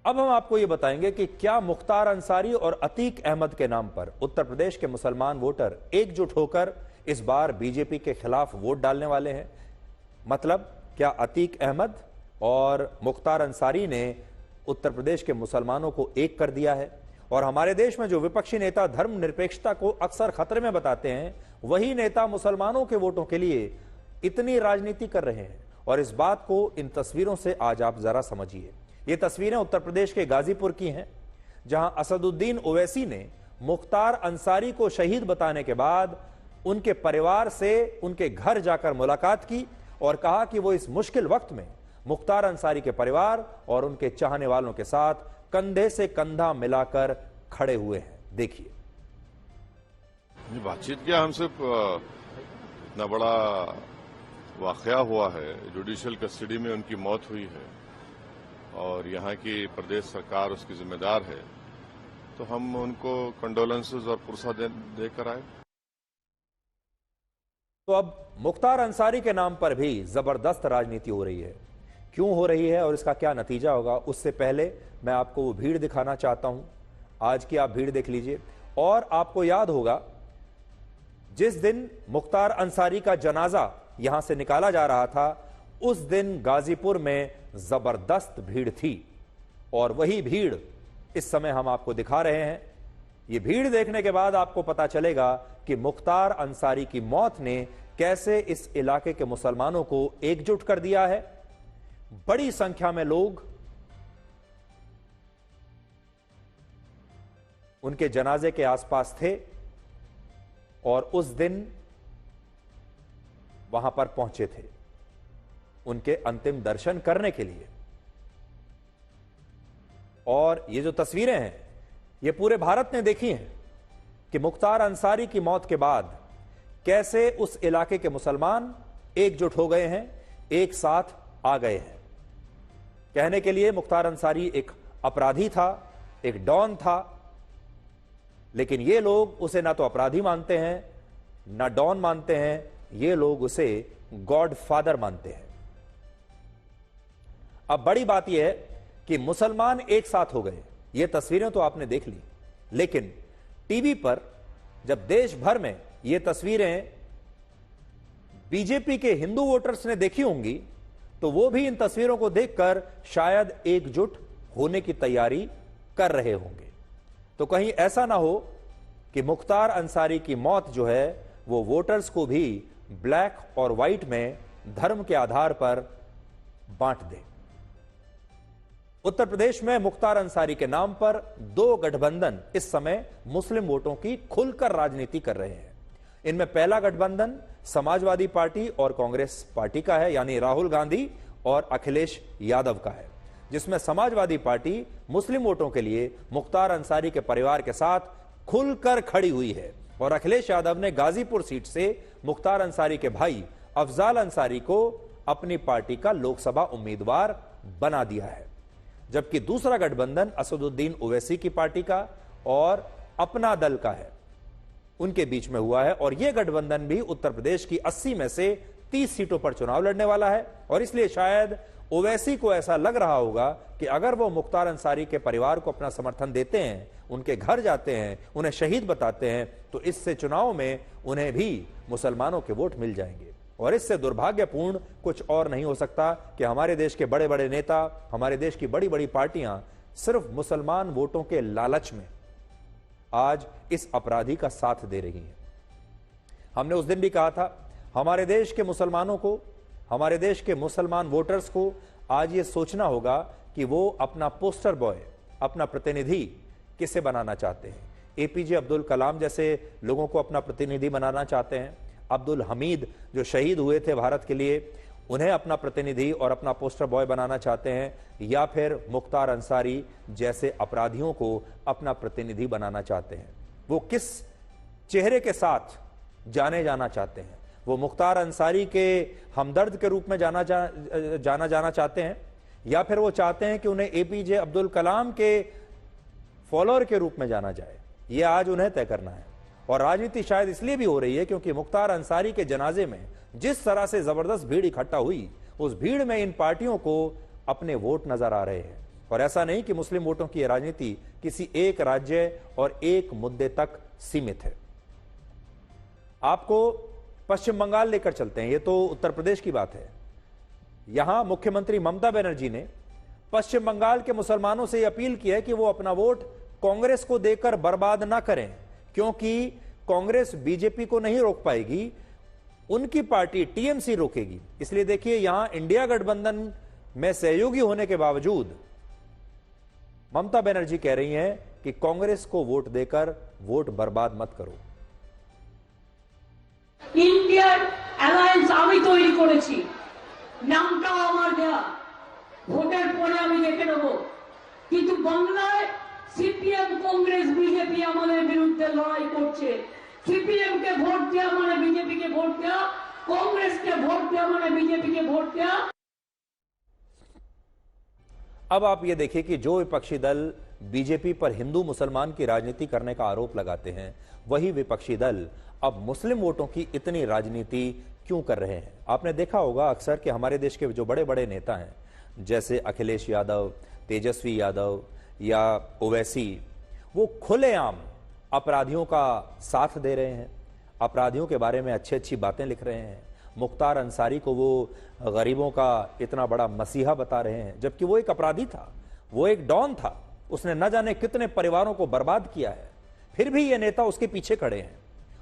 अब हम आपको यह बताएंगे कि क्या मुख्तार अंसारी और अतीक अहमद के नाम पर उत्तर प्रदेश के मुसलमान वोटर एकजुट होकर इस बार बीजेपी के खिलाफ वोट डालने वाले हैं। मतलब क्या अतीक अहमद और मुख्तार अंसारी ने उत्तर प्रदेश के मुसलमानों को एक कर दिया है? और हमारे देश में जो विपक्षी नेता धर्मनिरपेक्षता को अक्सर खतरे में बताते हैं, वही नेता मुसलमानों के वोटों के लिए इतनी राजनीति कर रहे हैं। और इस बात को इन तस्वीरों से आज आप जरा समझिए। ये तस्वीरें उत्तर प्रदेश के गाजीपुर की हैं, जहां असदुद्दीन ओवैसी ने मुख्तार अंसारी को शहीद बताने के बाद उनके परिवार से उनके घर जाकर मुलाकात की और कहा कि वो इस मुश्किल वक्त में मुख्तार अंसारी के परिवार और उनके चाहने वालों के साथ कंधे से कंधा मिलाकर खड़े हुए हैं। देखिए, बातचीत किया हमसे। इतना बड़ा वाकया हुआ है, जुडिशियल कस्टडी में उनकी मौत हुई है और यहाँ की प्रदेश सरकार उसकी जिम्मेदार है, तो हम उनको कंडोलेंसेस और पुरसा देकर आए। तो अब मुख्तार अंसारी के नाम पर भी जबरदस्त राजनीति हो रही है। क्यों हो रही है और इसका क्या नतीजा होगा, उससे पहले मैं आपको वो भीड़ दिखाना चाहता हूं। आज की आप भीड़ देख लीजिए। और आपको याद होगा, जिस दिन मुख्तार अंसारी का जनाजा यहां से निकाला जा रहा था, उस दिन गाजीपुर में जबरदस्त भीड़ थी और वही भीड़ इस समय हम आपको दिखा रहे हैं। ये भीड़ देखने के बाद आपको पता चलेगा कि मुख्तार अंसारी की मौत ने कैसे इस इलाके के मुसलमानों को एकजुट कर दिया है। बड़ी संख्या में लोग उनके जनाजे के आसपास थे और उस दिन वहां पर पहुंचे थे उनके अंतिम दर्शन करने के लिए। और ये जो तस्वीरें हैं, ये पूरे भारत ने देखी हैं कि मुख्तार अंसारी की मौत के बाद कैसे उस इलाके के मुसलमान एकजुट हो गए हैं, एक साथ आ गए हैं। कहने के लिए मुख्तार अंसारी एक अपराधी था, एक डॉन था, लेकिन ये लोग उसे ना तो अपराधी मानते हैं, ना डॉन मानते हैं, ये लोग उसे गॉड फादर मानते हैं। अब बड़ी बात यह है कि मुसलमान एक साथ हो गए। ये तस्वीरें तो आपने देख ली, लेकिन टीवी पर जब देश भर में ये तस्वीरें बीजेपी के हिंदू वोटर्स ने देखी होंगी, तो वो भी इन तस्वीरों को देखकर शायद एकजुट होने की तैयारी कर रहे होंगे। तो कहीं ऐसा ना हो कि मुख्तार अंसारी की मौत जो है वो वोटर्स को भी ब्लैक और व्हाइट में धर्म के आधार पर बांट दे। उत्तर प्रदेश में मुख्तार अंसारी के नाम पर दो गठबंधन इस समय मुस्लिम वोटों की खुलकर राजनीति कर रहे हैं। इनमें पहला गठबंधन समाजवादी पार्टी और कांग्रेस पार्टी का है, यानी राहुल गांधी और अखिलेश यादव का है, जिसमें समाजवादी पार्टी मुस्लिम वोटों के लिए मुख्तार अंसारी के परिवार के साथ खुलकर खड़ी हुई है। और अखिलेश यादव ने गाजीपुर सीट से मुख्तार अंसारी के भाई अफजाल अंसारी को अपनी पार्टी का लोकसभा उम्मीदवार बना दिया है। जबकि दूसरा गठबंधन असदुद्दीन ओवैसी की पार्टी का और अपना दल का है, उनके बीच में हुआ है। और यह गठबंधन भी उत्तर प्रदेश की 80 में से 30 सीटों पर चुनाव लड़ने वाला है। और इसलिए शायद ओवैसी को ऐसा लग रहा होगा कि अगर वो मुख्तार अंसारी के परिवार को अपना समर्थन देते हैं, उनके घर जाते हैं, उन्हें शहीद बताते हैं, तो इससे चुनाव में उन्हें भी मुसलमानों के वोट मिल जाएंगे। और इससे दुर्भाग्यपूर्ण कुछ और नहीं हो सकता कि हमारे देश के बड़े बड़े नेता, हमारे देश की बड़ी बड़ी पार्टियां सिर्फ मुसलमान वोटों के लालच में आज इस अपराधी का साथ दे रही हैं। हमने उस दिन भी कहा था, हमारे देश के मुसलमानों को, हमारे देश के मुसलमान वोटर्स को आज ये सोचना होगा कि वो अपना पोस्टर बॉय, अपना प्रतिनिधि किसे बनाना चाहते हैं। एपीजे अब्दुल कलाम जैसे लोगों को अपना प्रतिनिधि बनाना चाहते हैं, अब्दुल हमीद जो शहीद हुए थे भारत के लिए, उन्हें अपना प्रतिनिधि और अपना पोस्टर बॉय बनाना चाहते हैं, या फिर मुख्तार अंसारी जैसे अपराधियों को अपना प्रतिनिधि बनाना चाहते हैं। वो किस चेहरे के साथ जाने जाना चाहते हैं? वो मुख्तार अंसारी के हमदर्द के रूप में जाना जाना चाहते हैं, या फिर वो चाहते हैं कि उन्हें एपीजे अब्दुल कलाम के फॉलोअर के रूप में जाना जाए? ये आज उन्हें तय करना है। और राजनीति शायद इसलिए भी हो रही है क्योंकि मुख्तार अंसारी के जनाजे में जिस तरह से जबरदस्त भीड़ इकट्ठा हुई, उस भीड़ में इन पार्टियों को अपने वोट नजर आ रहे हैं। और ऐसा नहीं कि मुस्लिम वोटों की राजनीति किसी एक राज्य और एक मुद्दे तक सीमित है। आपको पश्चिम बंगाल लेकर चलते हैं, यह तो उत्तर प्रदेश की बात है। यहां मुख्यमंत्री ममता बनर्जी ने पश्चिम बंगाल के मुसलमानों से यह अपील की है कि वो अपना वोट कांग्रेस को देकर बर्बाद ना करें, क्योंकि कांग्रेस बीजेपी को नहीं रोक पाएगी, उनकी पार्टी टीएमसी रोकेगी। इसलिए देखिए, यहां इंडिया गठबंधन में सहयोगी होने के बावजूद ममता बनर्जी कह रही हैं कि कांग्रेस को वोट देकर वोट बर्बाद मत करो। इंडियन अलायंस আমি তৈরি করেছি, নামটাও আমার দেয়া, ভোটের পরে আমি দেখে নেব, কিন্তু বাংলায় সিপিএম কংগ্রেস বিজেপি আমাদের বিরুদ্ধে লড়াই করছে। সিপিএম কে ভোট দেওয়া মানে বিজেপি কে ভোট দেওয়া, कांग्रेस के वोट दिया मैंने बीजेपी के वोट दिया। अब आप ये देखिए कि जो विपक्षी दल बीजेपी पर हिंदू मुसलमान की राजनीति करने का आरोप लगाते हैं, वही विपक्षी दल अब मुस्लिम वोटों की इतनी राजनीति क्यों कर रहे हैं। आपने देखा होगा अक्सर कि हमारे देश के जो बड़े बड़े नेता हैं, जैसे अखिलेश यादव, तेजस्वी यादव या ओवैसी, वो खुलेआम अपराधियों का साथ दे रहे हैं, अपराधियों के बारे में अच्छी अच्छी बातें लिख रहे हैं। मुख्तार अंसारी को वो गरीबों का इतना बड़ा मसीहा बता रहे हैं, जबकि वो एक अपराधी था, वो एक डॉन था, उसने न जाने कितने परिवारों को बर्बाद किया है। फिर भी ये नेता उसके पीछे खड़े हैं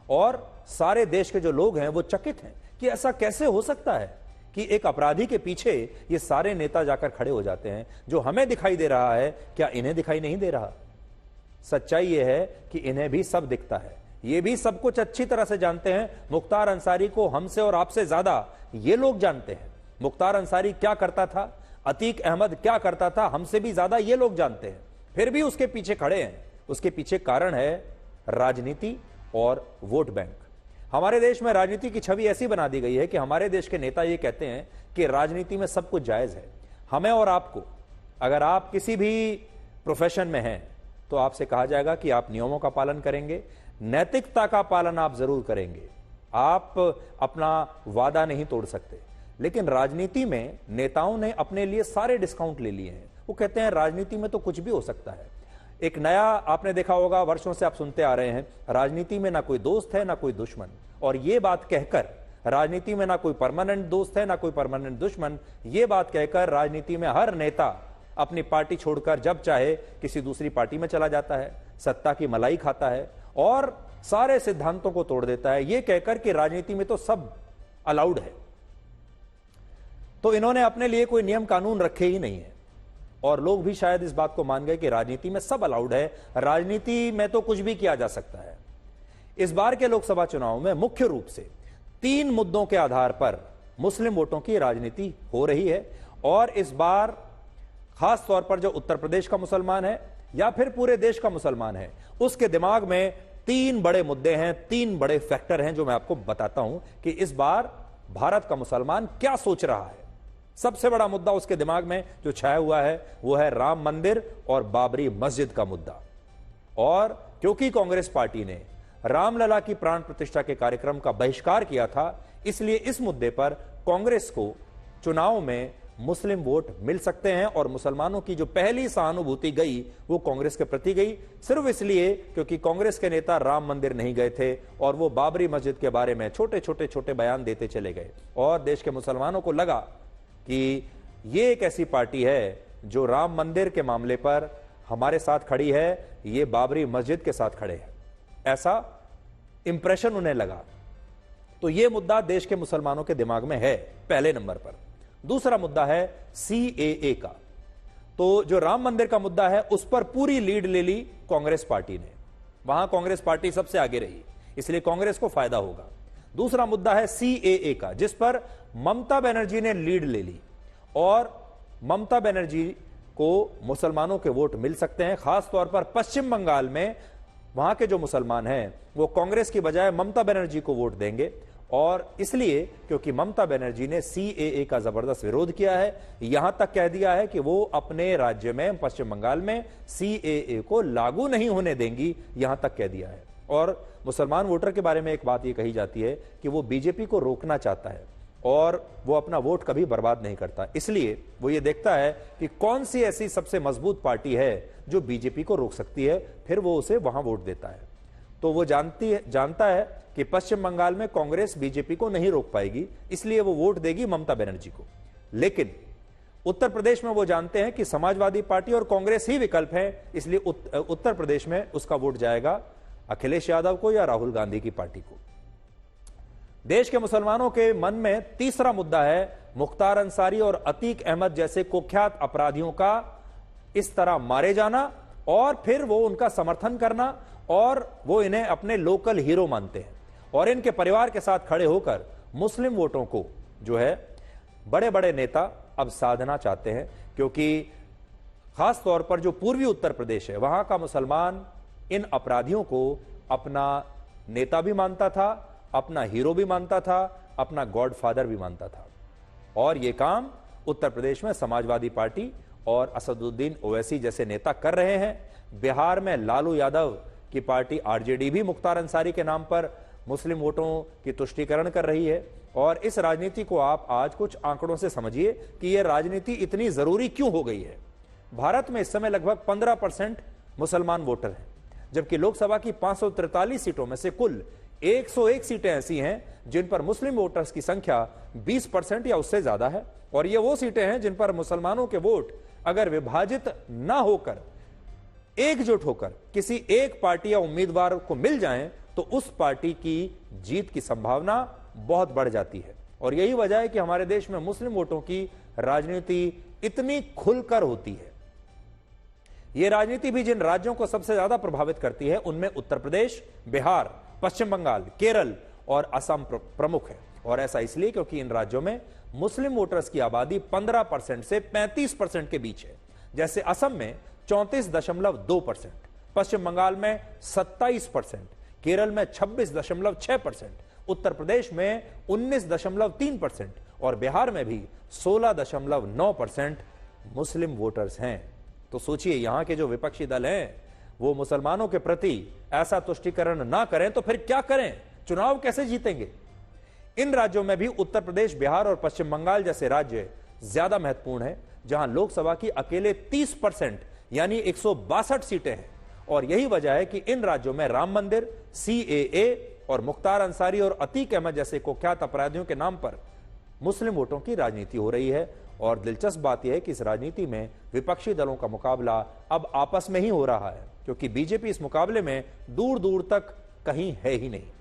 और सारे देश के जो लोग हैं वो चकित हैं कि ऐसा कैसे हो सकता है कि एक अपराधी के पीछे ये सारे नेता जाकर खड़े हो जाते हैं। जो हमें दिखाई दे रहा है, क्या इन्हें दिखाई नहीं दे रहा? सच्चाई ये है कि इन्हें भी सब दिखता है, ये भी सब कुछ अच्छी तरह से जानते हैं। मुख्तार अंसारी को हमसे और आपसे ज्यादा ये लोग जानते हैं। मुख्तार अंसारी क्या करता था, अतीक अहमद क्या करता था, हमसे भी ज्यादा ये लोग जानते हैं। फिर भी उसके पीछे खड़े हैं। उसके पीछे कारण है राजनीति और वोट बैंक। हमारे देश में राजनीति की छवि ऐसी बना दी गई है कि हमारे देश के नेता ये कहते हैं कि राजनीति में सब कुछ जायज है। हमें और आपको, अगर आप किसी भी प्रोफेशन में हैं तो आपसे कहा जाएगा कि आप नियमों का पालन करेंगे, नैतिकता का पालन आप जरूर करेंगे, आप अपना वादा नहीं तोड़ सकते। लेकिन राजनीति में नेताओं ने अपने लिए सारे डिस्काउंट ले लिए हैं। वो कहते हैं राजनीति में तो कुछ भी हो सकता है। एक नया आपने देखा होगा, वर्षों से आप सुनते आ रहे हैं, राजनीति में ना कोई दोस्त है ना कोई दुश्मन। और ये बात कहकर, राजनीति में ना कोई परमानेंट दोस्त है ना कोई परमानेंट दुश्मन, ये बात कहकर राजनीति में हर नेता अपनी पार्टी छोड़कर जब चाहे किसी दूसरी पार्टी में चला जाता है, सत्ता की मलाई खाता है और सारे सिद्धांतों को तोड़ देता है, ये कहकर कि राजनीति में तो सब अलाउड है। तो इन्होंने अपने लिए कोई नियम कानून रखे ही नहीं है और लोग भी शायद इस बात को मान गए कि राजनीति में सब अलाउड है, राजनीति में तो कुछ भी किया जा सकता है। इस बार के लोकसभा चुनाव में मुख्य रूप से 3 मुद्दों के आधार पर मुस्लिम वोटों की राजनीति हो रही है और इस बार खास तौर पर जो उत्तर प्रदेश का मुसलमान है या फिर पूरे देश का मुसलमान है, उसके दिमाग में 3 बड़े मुद्दे हैं, 3 बड़े फैक्टर हैं जो मैं आपको बताता हूं कि इस बार भारत का मुसलमान क्या सोच रहा है। सबसे बड़ा मुद्दा उसके दिमाग में जो छाया हुआ है वो है राम मंदिर और बाबरी मस्जिद का मुद्दा। और क्योंकि कांग्रेस पार्टी ने रामलला की प्राण प्रतिष्ठा के कार्यक्रम का बहिष्कार किया था, इसलिए इस मुद्दे पर कांग्रेस को चुनाव में मुस्लिम वोट मिल सकते हैं और मुसलमानों की जो पहली सहानुभूति गई वो कांग्रेस के प्रति गई, सिर्फ इसलिए क्योंकि कांग्रेस के नेता राम मंदिर नहीं गए थे और वो बाबरी मस्जिद के बारे में छोटे बयान देते चले गए। और देश के मुसलमानों को लगा कि ये एक ऐसी पार्टी है जो राम मंदिर के मामले पर हमारे साथ खड़ी है, ये बाबरी मस्जिद के साथ खड़े हैं, ऐसा इंप्रेशन उन्हें लगा। तो ये मुद्दा देश के मुसलमानों के दिमाग में है पहले नंबर पर। दूसरा मुद्दा है सीएए का। तो जो राम मंदिर का मुद्दा है उस पर पूरी लीड ले ली कांग्रेस पार्टी ने, वहां कांग्रेस पार्टी सबसे आगे रही, इसलिए कांग्रेस को फायदा होगा। दूसरा मुद्दा है सीएए का, जिस पर ममता बनर्जी ने लीड ले ली और ममता बनर्जी को मुसलमानों के वोट मिल सकते हैं। खास तौर पर पश्चिम बंगाल में वहां के जो मुसलमान हैं वो कांग्रेस की बजाय ममता बनर्जी को वोट देंगे और इसलिए क्योंकि ममता बनर्जी ने सीएए का जबरदस्त विरोध किया है, यहां तक कह दिया है कि वो अपने राज्य में पश्चिम बंगाल में सीएए को लागू नहीं होने देंगी, यहां तक कह दिया है। और मुसलमान वोटर के बारे में एक बात ये कही जाती है कि वो बीजेपी को रोकना चाहता है और वो अपना वोट कभी बर्बाद नहीं करता। इसलिए वो ये देखता है कि कौन सी ऐसी सबसे मजबूत पार्टी है जो बीजेपी को रोक सकती है, फिर वो उसे वहां वोट देता है। तो वो जानता है कि पश्चिम बंगाल में कांग्रेस बीजेपी को नहीं रोक पाएगी, इसलिए वो वोट देगी ममता बनर्जी को। लेकिन उत्तर प्रदेश में वो जानते हैं कि समाजवादी पार्टी और कांग्रेस ही विकल्प है, इसलिए उत्तर प्रदेश में उसका वोट जाएगा अखिलेश यादव को या राहुल गांधी की पार्टी को। देश के मुसलमानों के मन में तीसरा मुद्दा है मुख्तार अंसारी और अतीक अहमद जैसे कुख्यात अपराधियों का इस तरह मारे जाना और फिर वो उनका समर्थन करना, और वो इन्हें अपने लोकल हीरो मानते हैं और इनके परिवार के साथ खड़े होकर मुस्लिम वोटों को जो है बड़े बड़े नेता अब साधना चाहते हैं, क्योंकि खास तौर पर जो पूर्वी उत्तर प्रदेश है वहां का मुसलमान इन अपराधियों को अपना नेता भी मानता था, अपना हीरो भी मानता था, अपना गॉडफादर भी मानता था। और यह काम उत्तर प्रदेश में समाजवादी पार्टी और असदुद्दीन ओवैसी जैसे नेता कर रहे हैं। बिहार में लालू यादव की पार्टी आरजेडी भी मुख्तार अंसारी के नाम पर मुस्लिम वोटों की तुष्टीकरण कर रही है। और इस राजनीति को आप आज कुछ आंकड़ों से समझिए कि यह राजनीति इतनी जरूरी क्यों हो गई है। भारत में इस समय लगभग 15% मुसलमान वोटर हैं, जबकि लोकसभा की 543 सीटों में से कुल 101 सीटें ऐसी हैं जिन पर मुस्लिम वोटर्स की संख्या 20% या उससे ज्यादा है। और ये वो सीटें हैं जिन पर मुसलमानों के वोट अगर विभाजित ना होकर एकजुट होकर किसी एक पार्टी या उम्मीदवार को मिल जाएं तो उस पार्टी की जीत की संभावना बहुत बढ़ जाती है। और यही वजह है कि हमारे देश में मुस्लिम वोटों की राजनीति इतनी खुलकर होती है। यह राजनीति भी जिन राज्यों को सबसे ज्यादा प्रभावित करती है उनमें उत्तर प्रदेश, बिहार, पश्चिम बंगाल, केरल और असम प्रमुख है। और ऐसा इसलिए क्योंकि इन राज्यों में मुस्लिम वोटर्स की आबादी 15% से 35% के बीच है। जैसे असम में 34.2%, पश्चिम बंगाल में 27%, केरल में 26.6%, उत्तर प्रदेश में 19.3% और बिहार में भी 16.9% मुस्लिम वोटर्स हैं। तो सोचिए, यहां के जो विपक्षी दल हैं वो मुसलमानों के प्रति ऐसा तुष्टीकरण ना करें तो फिर क्या करें, चुनाव कैसे जीतेंगे। इन राज्यों में भी उत्तर प्रदेश, बिहार और पश्चिम बंगाल जैसे राज्य ज्यादा महत्वपूर्ण हैं, जहां लोकसभा की अकेले 30% यानी 162 सीटें हैं। और यही वजह है कि इन राज्यों में राम मंदिर, सीएए और मुख्तार अंसारी और अतीक अहमद जैसे कुख्यात अपराधियों के नाम पर मुस्लिम वोटों की राजनीति हो रही है। और दिलचस्प बात यह है कि इस राजनीति में विपक्षी दलों का मुकाबला अब आपस में ही हो रहा है, क्योंकि बीजेपी इस मुकाबले में दूर दूर तक कहीं है ही नहीं।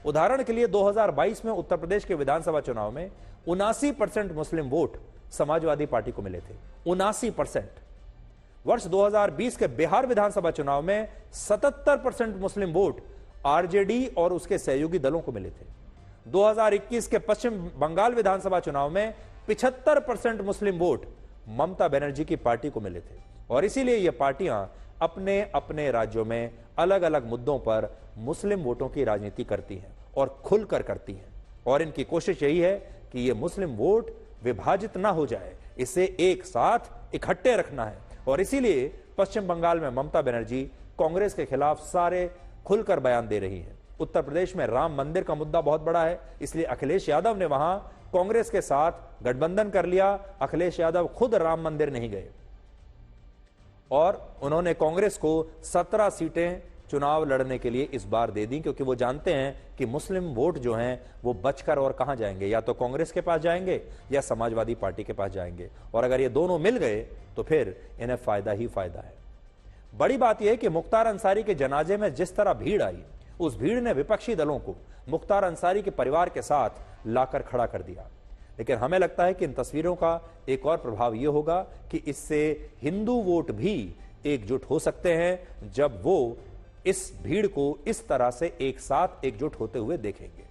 उदाहरण के लिए 2022 में उत्तर प्रदेश के विधानसभा चुनाव में 79% मुस्लिम वोट समाजवादी पार्टी को मिले थे। 79%। वर्ष 2020 के बिहार विधानसभा चुनाव में 77% मुस्लिम वोट आरजेडी और उसके सहयोगी दलों को मिले थे। 2021 के पश्चिम बंगाल विधानसभा चुनाव में 75% मुस्लिम वोट ममता बनर्जी की पार्टी को मिले थे। और इसीलिए ये पार्टियां अपने अपने राज्यों में अलग अलग मुद्दों पर मुस्लिम वोटों की राजनीति करती हैं और खुलकर करती हैं। और इनकी कोशिश यही है कि ये मुस्लिम वोट विभाजित ना हो जाए, इसे एक साथ इकट्ठे रखना है। और इसीलिए पश्चिम बंगाल में ममता बनर्जी कांग्रेस के खिलाफ सारे खुलकर बयान दे रही है। उत्तर प्रदेश में राम मंदिर का मुद्दा बहुत बड़ा है, इसलिए अखिलेश यादव ने वहां कांग्रेस के साथ गठबंधन कर लिया। अखिलेश यादव खुद राम मंदिर नहीं गए और उन्होंने कांग्रेस को 17 सीटें चुनाव लड़ने के लिए इस बार दे दी, क्योंकि वो जानते हैं कि मुस्लिम वोट जो हैं वो बचकर और कहां जाएंगे, या तो कांग्रेस के पास जाएंगे या समाजवादी पार्टी के पास जाएंगे। और अगर ये दोनों मिल गए तो फिर इन्हें फायदा ही फायदा है। बड़ी बात यह है कि मुख्तार अंसारी के जनाजे में जिस तरह भीड़ आई, उस भीड़ ने विपक्षी दलों को मुख्तार अंसारी के परिवार के साथ लाकर खड़ा कर दिया। लेकिन हमें लगता है कि इन तस्वीरों का एक और प्रभाव यह होगा कि इससे हिंदू वोट भी एकजुट हो सकते हैं, जब वो इस भीड़ को इस तरह से एक साथ एकजुट होते हुए देखेंगे।